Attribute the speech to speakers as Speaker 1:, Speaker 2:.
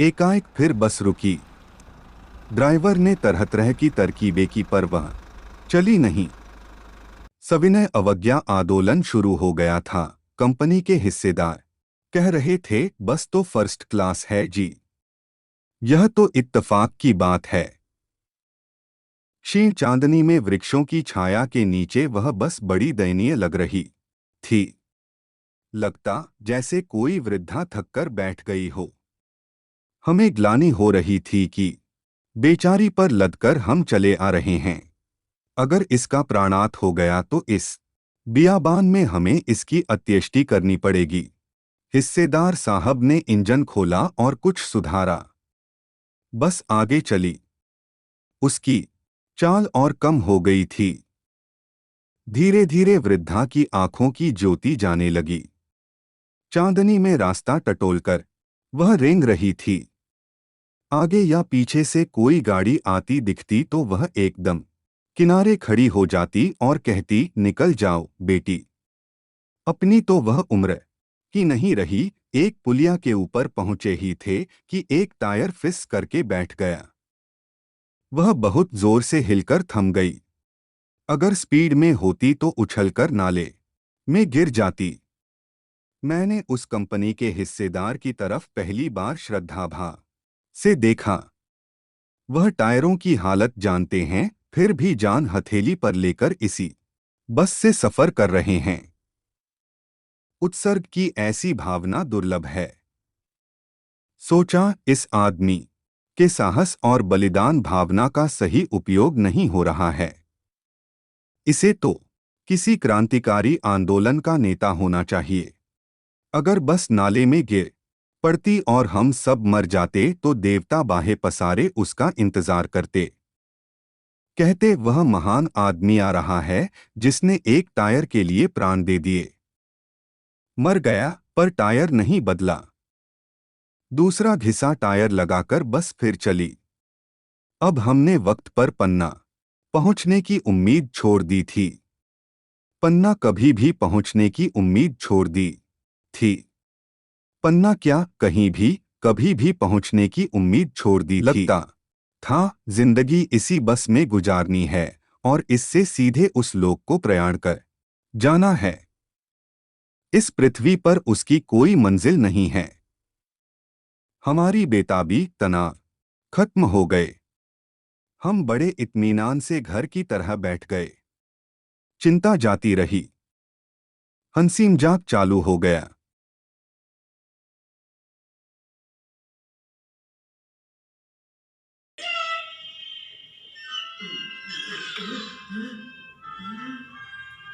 Speaker 1: एकाएक फिर बस रुकी। ड्राइवर ने तरह तरह की तरकीबें की पर वह चली नहीं। सविनय अवज्ञा आंदोलन शुरू हो गया था। कंपनी के हिस्सेदार कह रहे थे बस तो फर्स्ट क्लास है जी, यह तो इत्तफाक की बात है। क्षीण चांदनी में वृक्षों की छाया के नीचे वह बस बड़ी दयनीय लग रही थी। लगता जैसे कोई वृद्धा थककर बैठ गई हो। हमें ग्लानि हो रही थी कि बेचारी पर लदकर हम चले आ रहे हैं। अगर इसका प्राणात हो गया तो इस बियाबान में हमें इसकी अंत्येष्टि करनी पड़ेगी। हिस्सेदार साहब ने इंजन खोला और कुछ सुधारा। बस आगे चली। उसकी चाल और कम हो गई थी। धीरे धीरे वृद्धा की आंखों की ज्योति जाने लगी। चांदनी में रास्ता टटोलकर वह रेंग रही थी। आगे या पीछे से कोई गाड़ी आती दिखती तो वह एकदम किनारे खड़ी हो जाती और कहती, निकल जाओ बेटी। अपनी तो वह उम्र ही नहीं रही। एक पुलिया के ऊपर पहुंचे ही थे कि एक टायर फिस करके बैठ गया। वह बहुत जोर से हिलकर थम गई। अगर स्पीड में होती तो उछलकर नाले में गिर जाती। मैंने उस कंपनी के हिस्सेदार की तरफ पहली बार श्रद्धाभाव से देखा। वह टायरों की हालत जानते हैं, फिर भी जान हथेली पर लेकर इसी बस से सफर कर रहे हैं। उत्सर्ग की ऐसी भावना दुर्लभ है। सोचा, इस आदमी के साहस और बलिदान भावना का सही उपयोग नहीं हो रहा है। इसे तो किसी क्रांतिकारी आंदोलन का नेता होना चाहिए। अगर बस नाले में गिर पड़ती और हम सब मर जाते तो देवता बाहे पसारे उसका इंतजार करते। कहते वह महान आदमी आ रहा है जिसने एक टायर के लिए प्राण दे दिए। मर गया पर टायर नहीं बदला। दूसरा घिसा टायर लगाकर बस फिर चली। अब हमने वक्त पर पन्ना पहुंचने की उम्मीद छोड़ दी थी। पन्ना कभी भी पहुंचने की उम्मीद छोड़ दी थी। पन्ना क्या, कहीं भी कभी भी पहुंचने की उम्मीद छोड़ दी थी। लगता था जिंदगी इसी बस में गुजारनी है और इससे सीधे उस लोक को प्रयाण कर जाना है। इस पृथ्वी पर उसकी कोई मंजिल नहीं है। हमारी बेताबी तनाव खत्म हो गए। हम बड़े इत्मीनान से घर की तरह बैठ गए। चिंता जाती रही। हंसी मजाक चालू हो गया।